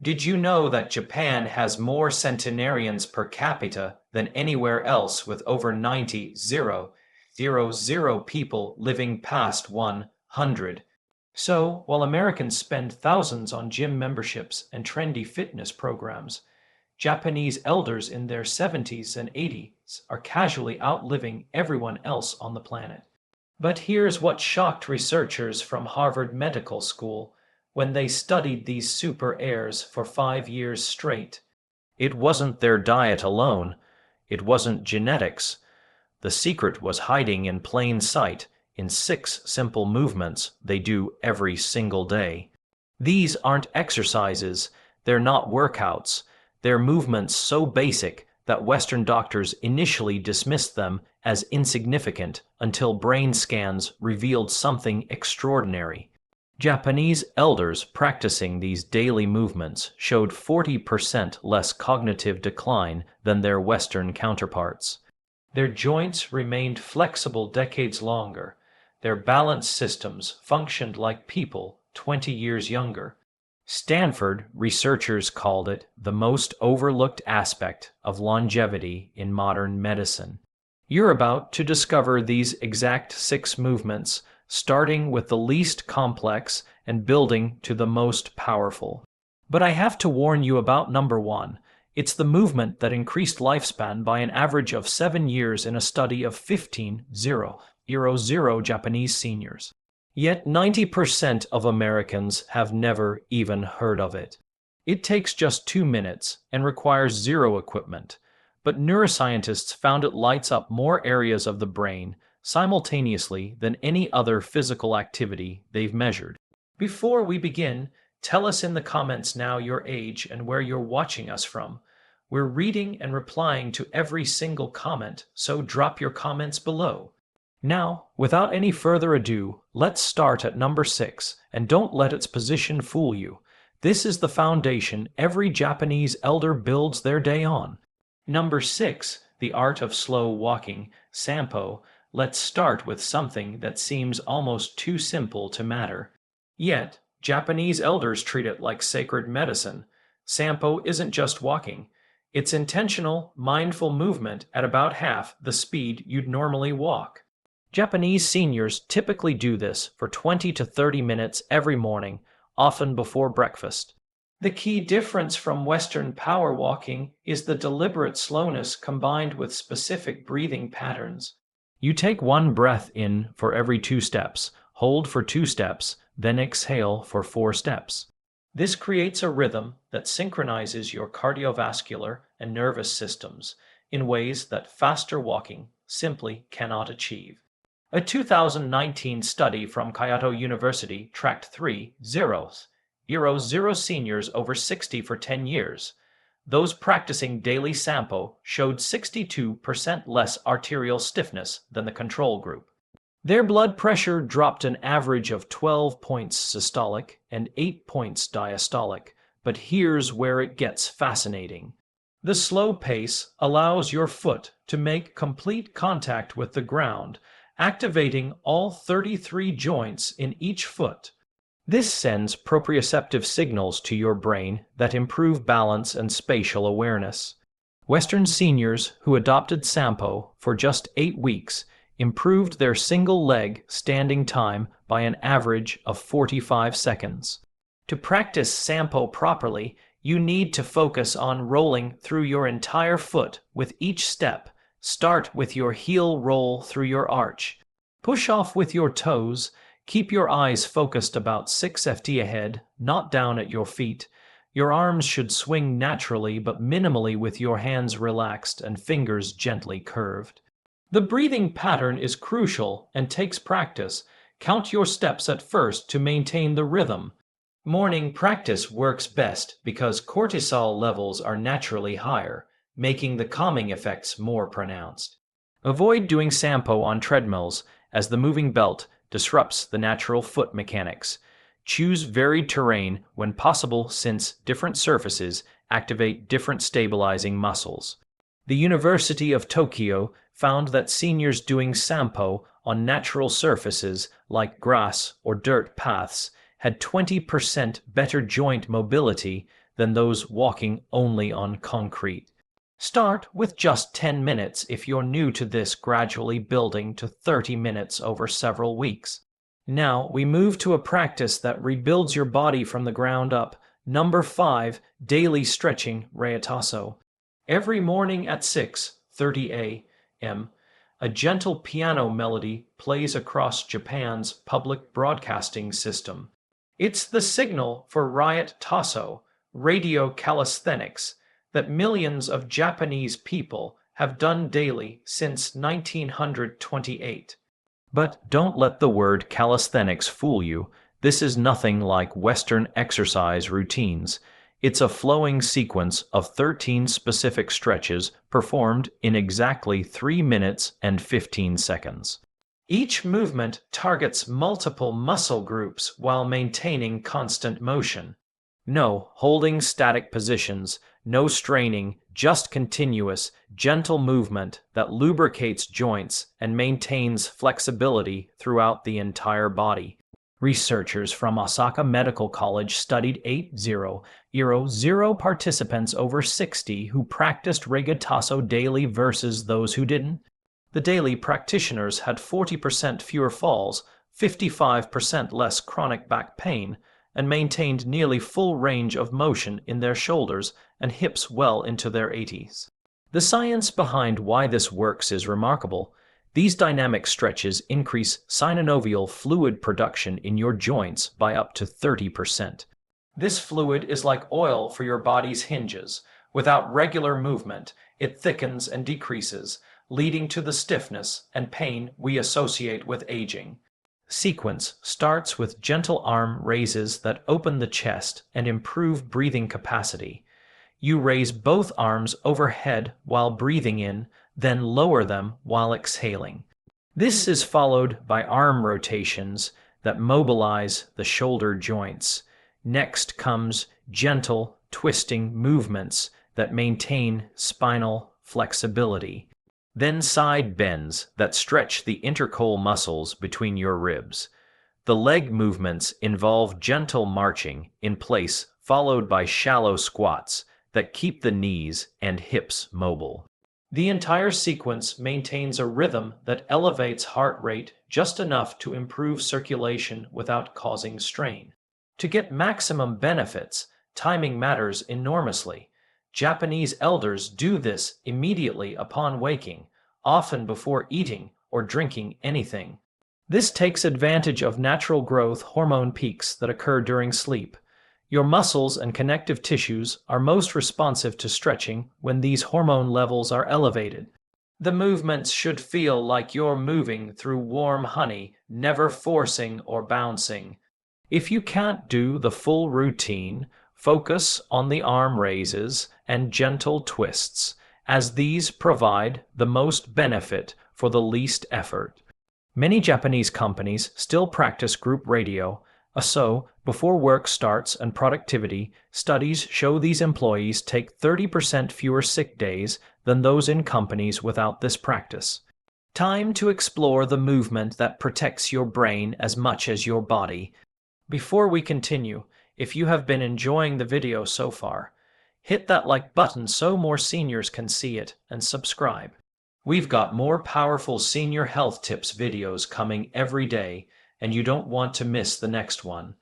Did you know that Japan has more centenarians per capita than anywhere else, with over 90,000 people living past 100? So, while Americans spend thousands on gym memberships and trendy fitness programs, Japanese elders in their 70s and 80s are casually outliving everyone else on the planet. But here's what shocked researchers from Harvard Medical School when they studied these super heirs for 5 years straight. It wasn't their diet alone. It wasn't genetics. The secret was hiding in plain sight in 6 simple movements they do every single day. These aren't exercises. They're not workouts. They're movements so basic that Western doctors initially dismissed them as insignificant until brain scans revealed something extraordinary. Japanese elders practicing these daily movements showed 40% less cognitive decline than their Western counterparts. Their joints remained flexible decades longer. Their balance systems functioned like people 20 years younger. Stanford researchers called it the most overlooked aspect of longevity in modern medicine. You're about to discover these exact 6 movements, starting with the least complex and building to the most powerful. But I have to warn you about number 1. It's the movement that increased lifespan by an average of 7 years in a study of 15,000 Japanese seniors. Yet 90% of Americans have never even heard of it. It takes just 2 minutes and requires zero equipment, but neuroscientists found it lights up more areas of the brain simultaneously than any other physical activity they've measured. Before we begin, tell us in the comments now your age and where you're watching us from. We're reading and replying to every single comment, so drop your comments below. Now, without any further ado, let's start at number 6, and don't let its position fool you. This is the foundation every Japanese elder builds their day on. Number 6, the art of slow walking, Sampo. Let's start with something that seems almost too simple to matter. Yet, Japanese elders treat it like sacred medicine. Sampo isn't just walking. It's intentional, mindful movement at about half the speed you'd normally walk. Japanese seniors typically do this for 20 to 30 minutes every morning, often before breakfast. The key difference from Western power walking is the deliberate slowness combined with specific breathing patterns. You take 1 breath in for every 2 steps, hold for 2 steps, then exhale for 4 steps. This creates a rhythm that synchronizes your cardiovascular and nervous systems in ways that faster walking simply cannot achieve. A 2019 study from Kyoto University tracked 3,000 seniors over 60 for 10 years. Those practicing daily Sampo showed 62% less arterial stiffness than the control group. Their blood pressure dropped an average of 12 points systolic and 8 points diastolic, but here's where it gets fascinating. The slow pace allows your foot to make complete contact with the ground, activating all 33 joints in each foot. This sends proprioceptive signals to your brain that improve balance and spatial awareness. Western seniors who adopted Sampo for just 8 weeks improved their single-leg standing time by an average of 45 seconds. To practice Sampo properly, you need to focus on rolling through your entire foot with each step. Start with your heel roll through your arch. Push off with your toes. Keep your eyes focused about 6 ft ahead, not down at your feet. Your arms should swing naturally but minimally with your hands relaxed and fingers gently curved. The breathing pattern is crucial and takes practice. Count your steps at first to maintain the rhythm. Morning practice works best because cortisol levels are naturally higher, making the calming effects more pronounced. Avoid doing Sampo on treadmills, as the moving belt disrupts the natural foot mechanics. Choose varied terrain when possible, since different surfaces activate different stabilizing muscles. The University of Tokyo found that seniors doing Sampo on natural surfaces like grass or dirt paths had 20% better joint mobility than those walking only on concrete. Start with just 10 minutes if you're new to this, gradually building to 30 minutes over several weeks. Now we move to a practice that rebuilds your body from the ground up. Number 5, daily stretching, Reitasso. Every morning at 6:30 a.m., a gentle piano melody plays across Japan's public broadcasting system. It's the signal for Riot Tasso, radio calisthenics, that millions of Japanese people have done daily since 1928. But don't let the word calisthenics fool you. This is nothing like Western exercise routines. It's a flowing sequence of 13 specific stretches performed in exactly 3 minutes and 15 seconds. Each movement targets multiple muscle groups while maintaining constant motion. No holding static positions, no straining, just continuous, gentle movement that lubricates joints and maintains flexibility throughout the entire body. Researchers from Osaka Medical College studied 80 participants over 60 who practiced Reitasso daily versus those who didn't. The daily practitioners had 40% fewer falls, 55% less chronic back pain, and maintained nearly full range of motion in their shoulders and hips well into their 80s. The science behind why this works is remarkable. These dynamic stretches increase synovial fluid production in your joints by up to 30%. This fluid is like oil for your body's hinges. Without regular movement, it thickens and decreases, leading to the stiffness and pain we associate with aging. Sequence starts with gentle arm raises that open the chest and improve breathing capacity. You raise both arms overhead while breathing in, then lower them while exhaling. This is followed by arm rotations that mobilize the shoulder joints. Next comes gentle, twisting movements that maintain spinal flexibility. Then side bends that stretch the intercostal muscles between your ribs. The leg movements involve gentle marching in place, followed by shallow squats that keep the knees and hips mobile. The entire sequence maintains a rhythm that elevates heart rate just enough to improve circulation without causing strain. To get maximum benefits, timing matters enormously. Japanese elders do this immediately upon waking, often before eating or drinking anything. This takes advantage of natural growth hormone peaks that occur during sleep. Your muscles and connective tissues are most responsive to stretching when these hormone levels are elevated. The movements should feel like you're moving through warm honey, never forcing or bouncing. If you can't do the full routine, focus on the arm raises and gentle twists, as these provide the most benefit for the least effort. Many Japanese companies still practice group radio, so before work starts and productivity, studies show these employees take 30% fewer sick days than those in companies without this practice. Time to explore the movement that protects your brain as much as your body. Before we continue, if you have been enjoying the video so far, hit that like button so more seniors can see it and subscribe. We've got more powerful senior health tips videos coming every day, and you don't want to miss the next one.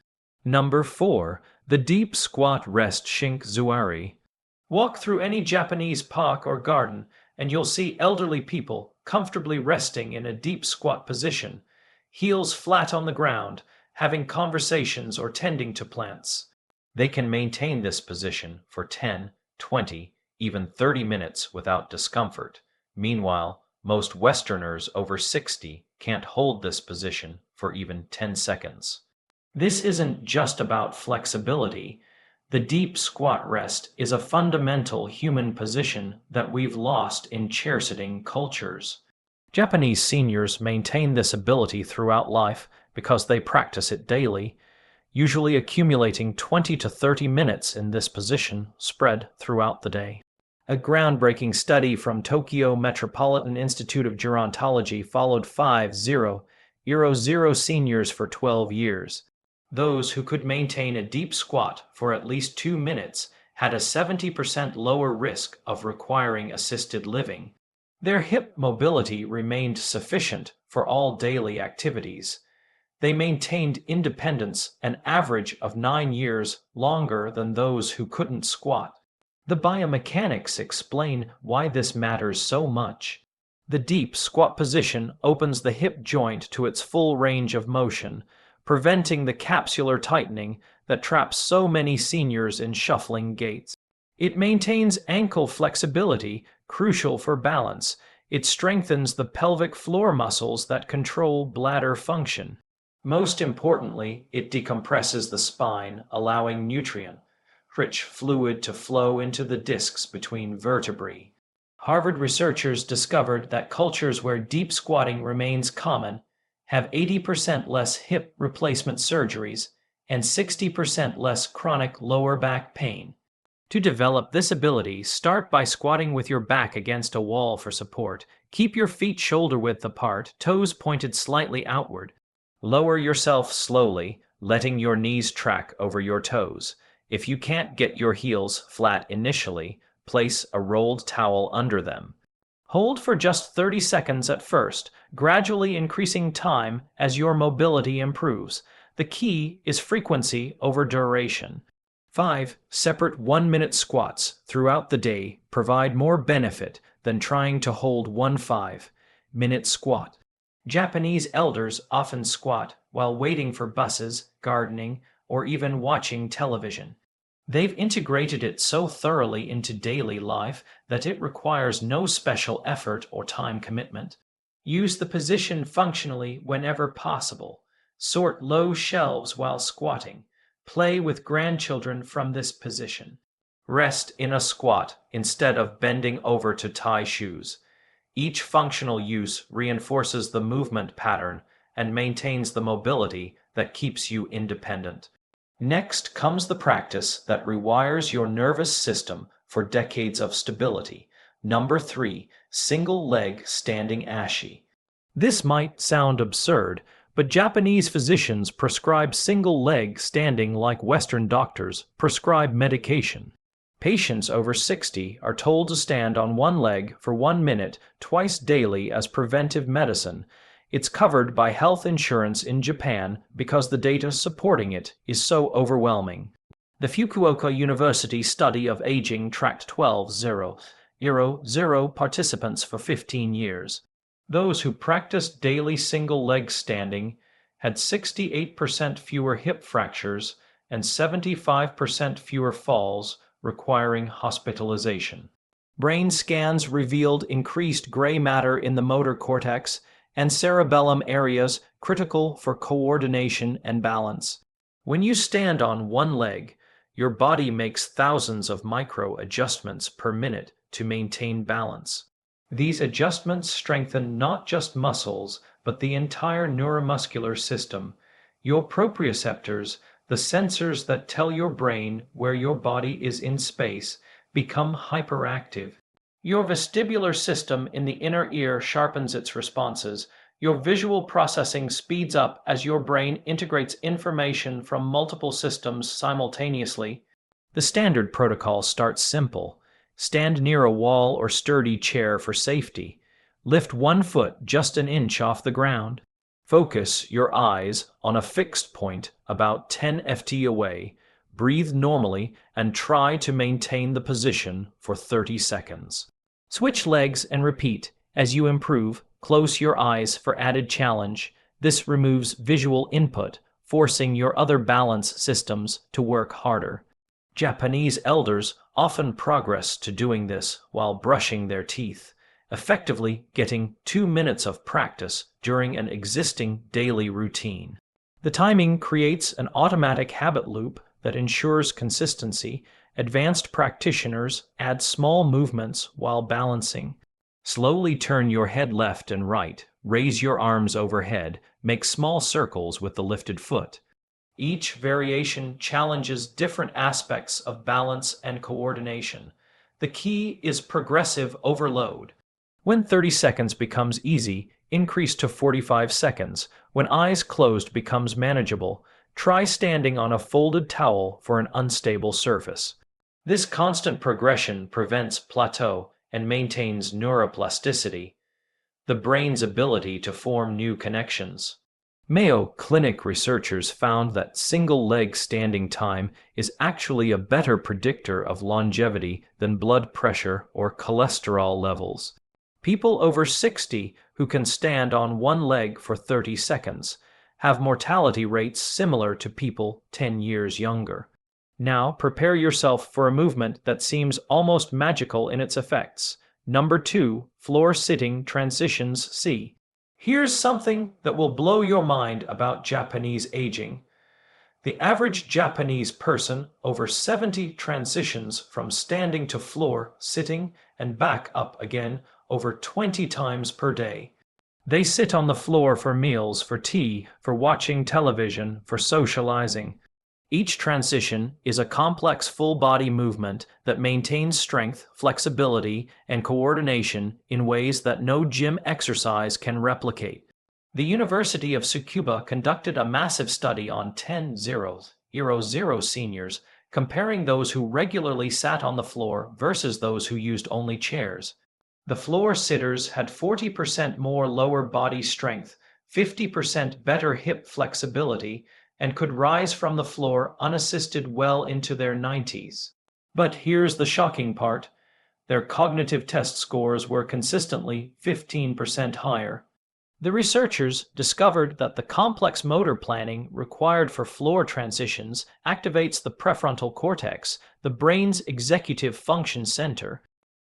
Number 4. The Deep Squat Rest Shinki-Zuari. Walk through any Japanese park or garden, and you'll see elderly people comfortably resting in a deep squat position, heels flat on the ground, having conversations or tending to plants. They can maintain this position for 10, 20, even 30 minutes without discomfort. Meanwhile, most Westerners over 60 can't hold this position for even 10 seconds. This isn't just about flexibility. The deep squat rest is a fundamental human position that we've lost in chair-sitting cultures. Japanese seniors maintain this ability throughout life because they practice it daily, usually accumulating 20 to 30 minutes in this position spread throughout the day. A groundbreaking study from Tokyo Metropolitan Institute of Gerontology followed 50 seniors for 12 years. Those who could maintain a deep squat for at least 2 minutes had a 70% lower risk of requiring assisted living. Their hip mobility remained sufficient for all daily activities. They maintained independence an average of 9 years longer than those who couldn't squat. The biomechanics explain why this matters so much. The deep squat position opens the hip joint to its full range of motion, preventing the capsular tightening that traps so many seniors in shuffling gaits. It maintains ankle flexibility, crucial for balance. It strengthens the pelvic floor muscles that control bladder function. Most importantly, it decompresses the spine, allowing nutrient-rich fluid to flow into the discs between vertebrae. Harvard researchers discovered that cultures where deep squatting remains common have 80% less hip replacement surgeries and 60% less chronic lower back pain. To develop this ability, start by squatting with your back against a wall for support. Keep your feet shoulder-width apart, toes pointed slightly outward. Lower yourself slowly, letting your knees track over your toes. If you can't get your heels flat initially, place a rolled towel under them. Hold for just 30 seconds at first, gradually increasing time as your mobility improves. The key is frequency over duration. 5 separate 1-minute squats throughout the day provide more benefit than trying to hold one 5-minute squat. Japanese elders often squat while waiting for buses, gardening, or even watching television. They've integrated it so thoroughly into daily life that it requires no special effort or time commitment. Use the position functionally whenever possible. Sort low shelves while squatting. Play with grandchildren from this position. Rest in a squat instead of bending over to tie shoes. Each functional use reinforces the movement pattern and maintains the mobility that keeps you independent. Next comes the practice that rewires your nervous system for decades of stability. Number 3, single leg standing ashi. This might sound absurd, but Japanese physicians prescribe single leg standing like Western doctors prescribe medication. Patients over 60 are told to stand on one leg for 1 minute twice daily as preventive medicine. It's covered by health insurance in Japan because the data supporting it is so overwhelming. The Fukuoka University study of aging tracked 12,000 participants for 15 years. Those who practiced daily single leg standing had 68% fewer hip fractures and 75% fewer falls requiring hospitalization. Brain scans revealed increased gray matter in the motor cortex and cerebellum areas critical for coordination and balance. When you stand on one leg, your body makes thousands of micro adjustments per minute to maintain balance. These adjustments strengthen not just muscles, but the entire neuromuscular system. Your proprioceptors, the sensors that tell your brain where your body is in space, become hyperactive. Your vestibular system in the inner ear sharpens its responses. Your visual processing speeds up as your brain integrates information from multiple systems simultaneously. The standard protocol starts simple. Stand near a wall or sturdy chair for safety. Lift one foot just an inch off the ground. Focus your eyes on a fixed point about 10 ft away. Breathe normally and try to maintain the position for 30 seconds. Switch legs and repeat. As you improve, close your eyes for added challenge. This removes visual input, forcing your other balance systems to work harder. Japanese elders often progress to doing this while brushing their teeth, effectively getting 2 minutes of practice during an existing daily routine. The timing creates an automatic habit loop that ensures consistency. Advanced practitioners add small movements while balancing. Slowly turn your head left and right, raise your arms overhead, make small circles with the lifted foot. Each variation challenges different aspects of balance and coordination. The key is progressive overload. When 30 seconds becomes easy, increase to 45 seconds. When eyes closed becomes manageable, try standing on a folded towel for an unstable surface. This constant progression prevents plateau and maintains neuroplasticity, the brain's ability to form new connections. Mayo Clinic researchers found that single-leg standing time is actually a better predictor of longevity than blood pressure or cholesterol levels. People over 60 who can stand on one leg for 30 seconds have mortality rates similar to people 10 years younger. Now prepare yourself for a movement that seems almost magical in its effects. Number 2, floor sitting transitions C. Here's something that will blow your mind about Japanese aging. The average Japanese person over 70 transitions from standing to floor, sitting, and back up again over 20 times per day. They sit on the floor for meals, for tea, for watching television, for socializing. Each transition is a complex full-body movement that maintains strength, flexibility, and coordination in ways that no gym exercise can replicate. The University of Tsukuba conducted a massive study on 10 seniors, comparing those who regularly sat on the floor versus those who used only chairs. The floor sitters had 40% more lower body strength, 50% better hip flexibility, and could rise from the floor unassisted well into their 90s. But here's the shocking part. Their cognitive test scores were consistently 15% higher. The researchers discovered that the complex motor planning required for floor transitions activates the prefrontal cortex, the brain's executive function center.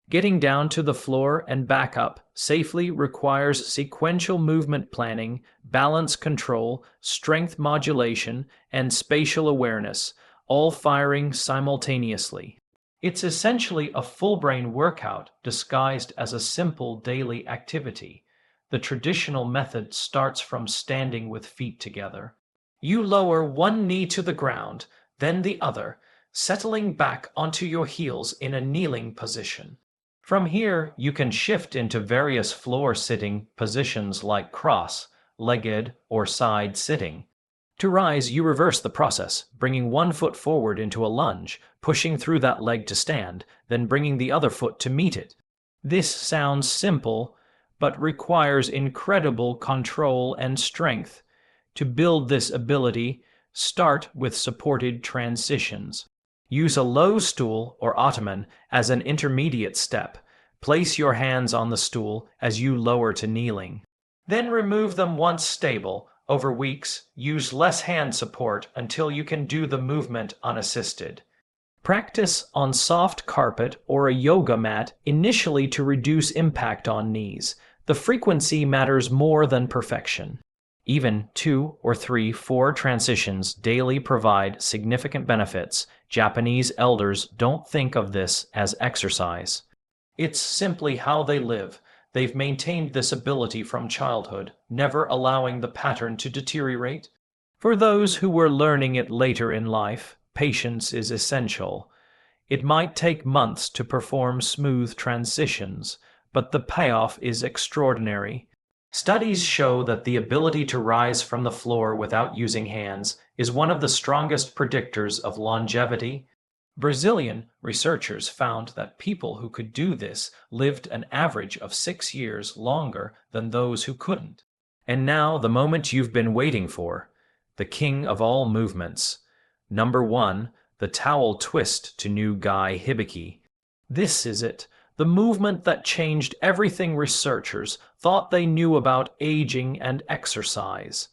Getting down to the floor and back up safely requires sequential movement planning, balance control, strength modulation, and spatial awareness, all firing simultaneously. It's essentially a full-brain workout disguised as a simple daily activity. The traditional method starts from standing with feet together. You lower one knee to the ground, then the other, settling back onto your heels in a kneeling position. From here, you can shift into various floor-sitting positions like cross-legged or side-sitting. To rise, you reverse the process, bringing one foot forward into a lunge, pushing through that leg to stand, then bringing the other foot to meet it. This sounds simple, but requires incredible control and strength. To build this ability, start with supported transitions. Use a low stool or ottoman as an intermediate step. Place your hands on the stool as you lower to kneeling. Then remove them once stable. Over weeks, use less hand support until you can do the movement unassisted. Practice on soft carpet or a yoga mat initially to reduce impact on knees. The frequency matters more than perfection. Even 2 or 3, 4 transitions daily provide significant benefits. Japanese elders don't think of this as exercise. It's simply how they live. They've maintained this ability from childhood, never allowing the pattern to deteriorate. For those who were learning it later in life, patience is essential. It might take months to perform smooth transitions, but the payoff is extraordinary. Studies show that the ability to rise from the floor without using hands is one of the strongest predictors of longevity. Brazilian researchers found that people who could do this lived an average of 6 years longer than those who couldn't. And now the moment you've been waiting for, the king of all movements. Number 1, the towel twist to new Gai Hibiki. This is it. The movement that changed everything researchers thought they knew about aging and exercise.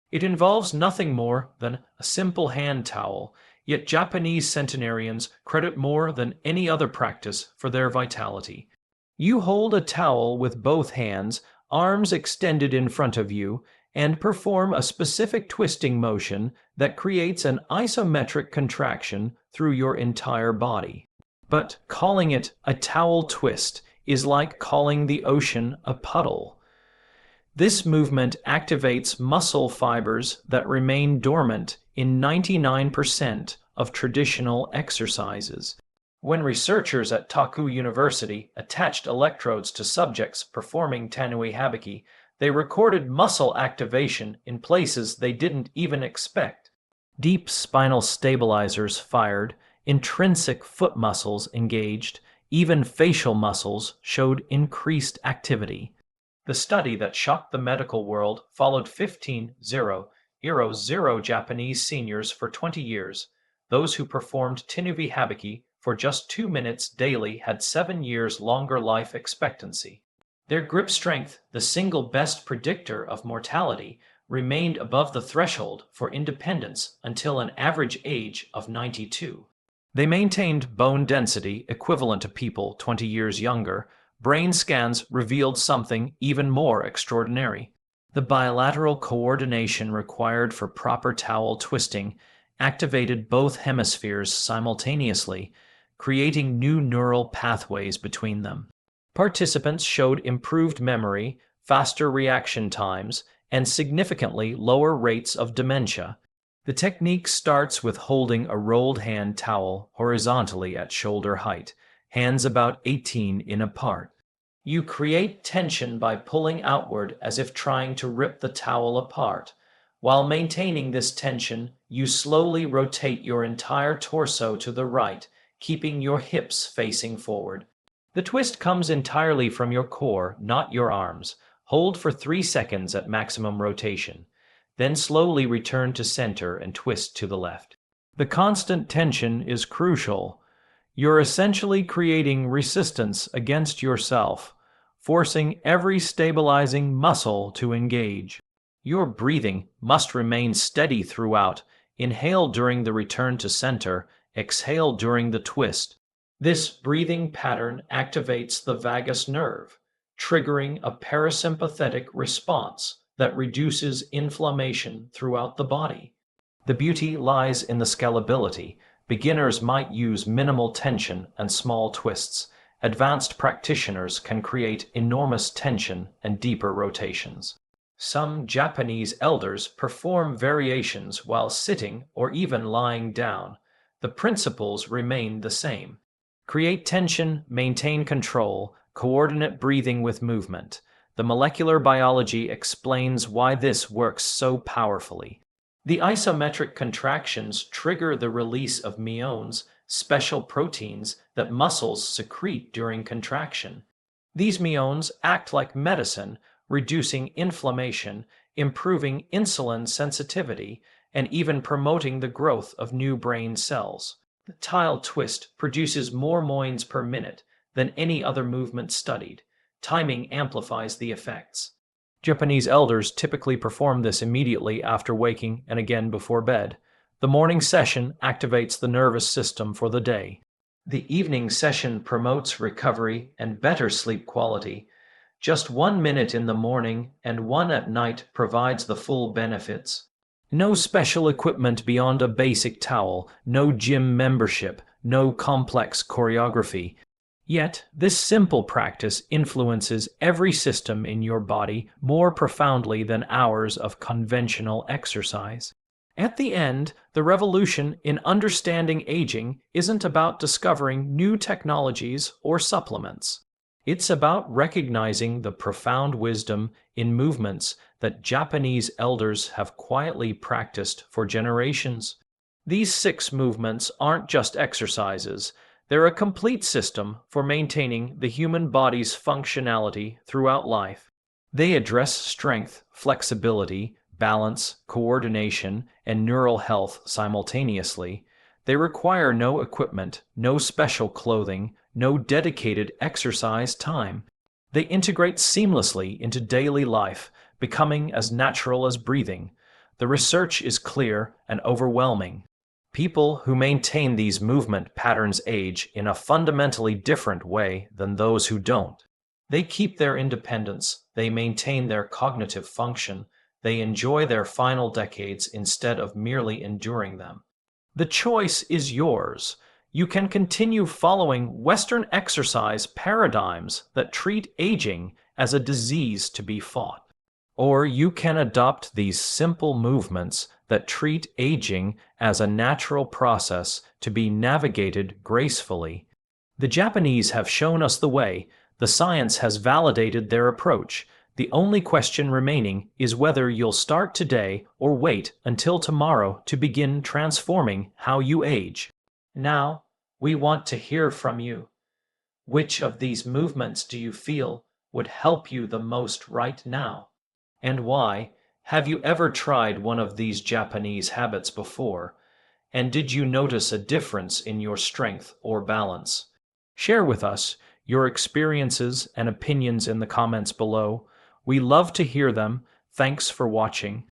It involves nothing more than a simple hand towel, yet Japanese centenarians credit more than any other practice for their vitality. You hold a towel with both hands, arms extended in front of you, and perform a specific twisting motion that creates an isometric contraction through your entire body. But calling it a towel twist is like calling the ocean a puddle. This movement activates muscle fibers that remain dormant in 99% of traditional exercises. When researchers at Taku University attached electrodes to subjects performing Tanui Hibiki, they recorded muscle activation in places they didn't even expect. Deep spinal stabilizers fired, intrinsic foot muscles engaged, even facial muscles showed increased activity. The study that shocked the medical world followed 15,000 Japanese seniors for 20 years. Those who performed Tinuvi Habiki for just 2 minutes daily had 7 years longer life expectancy. Their grip strength, the single best predictor of mortality, remained above the threshold for independence until an average age of 92. They maintained bone density equivalent to people 20 years younger. Brain scans revealed something even more extraordinary. The bilateral coordination required for proper towel twisting activated both hemispheres simultaneously, creating new neural pathways between them. Participants showed improved memory, faster reaction times, and significantly lower rates of dementia. The technique starts with holding a rolled hand towel horizontally at shoulder height, hands about 18 in apart. You create tension by pulling outward as if trying to rip the towel apart. While maintaining this tension, you slowly rotate your entire torso to the right, keeping your hips facing forward. The twist comes entirely from your core, not your arms. Hold for 3 seconds at maximum rotation. Then slowly return to center and twist to the left. The constant tension is crucial. You're essentially creating resistance against yourself, forcing every stabilizing muscle to engage. Your breathing must remain steady throughout. Inhale during the return to center, exhale during the twist. This breathing pattern activates the vagus nerve, triggering a parasympathetic response that reduces inflammation throughout the body. The beauty lies in the scalability. Beginners might use minimal tension and small twists. Advanced practitioners can create enormous tension and deeper rotations. Some Japanese elders perform variations while sitting or even lying down. The principles remain the same. Create tension, maintain control, coordinate breathing with movement. The molecular biology explains why this works so powerfully. The isometric contractions trigger the release of myones, special proteins that muscles secrete during contraction. These myones act like medicine, reducing inflammation, improving insulin sensitivity, and even promoting the growth of new brain cells. The tile twist produces more moines per minute than any other movement studied. Timing amplifies the effects. Japanese elders typically perform this immediately after waking and again before bed. The morning session activates the nervous system for the day. The evening session promotes recovery and better sleep quality. Just 1 minute in the morning and 1 at night provides the full benefits. No special equipment beyond a basic towel, no gym membership, no complex choreography. Yet, this simple practice influences every system in your body more profoundly than hours of conventional exercise. At the end, the revolution in understanding aging isn't about discovering new technologies or supplements. It's about recognizing the profound wisdom in movements that Japanese elders have quietly practiced for generations. These 6 movements aren't just exercises. They're a complete system for maintaining the human body's functionality throughout life. They address strength, flexibility, balance, coordination, and neural health simultaneously. They require no equipment, no special clothing, no dedicated exercise time. They integrate seamlessly into daily life, becoming as natural as breathing. The research is clear and overwhelming. People who maintain these movement patterns age in a fundamentally different way than those who don't. They keep their independence, they maintain their cognitive function, they enjoy their final decades instead of merely enduring them. The choice is yours. You can continue following Western exercise paradigms that treat aging as a disease to be fought. Or you can adopt these simple movements that treat aging as a natural process to be navigated gracefully. The Japanese have shown us the way. The science has validated their approach. The only question remaining is whether you'll start today or wait until tomorrow to begin transforming how you age. Now, we want to hear from you. Which of these movements do you feel would help you the most right now? And why? Have you ever tried one of these Japanese habits before? And did you notice a difference in your strength or balance? Share with us your experiences and opinions in the comments below. We love to hear them. Thanks for watching.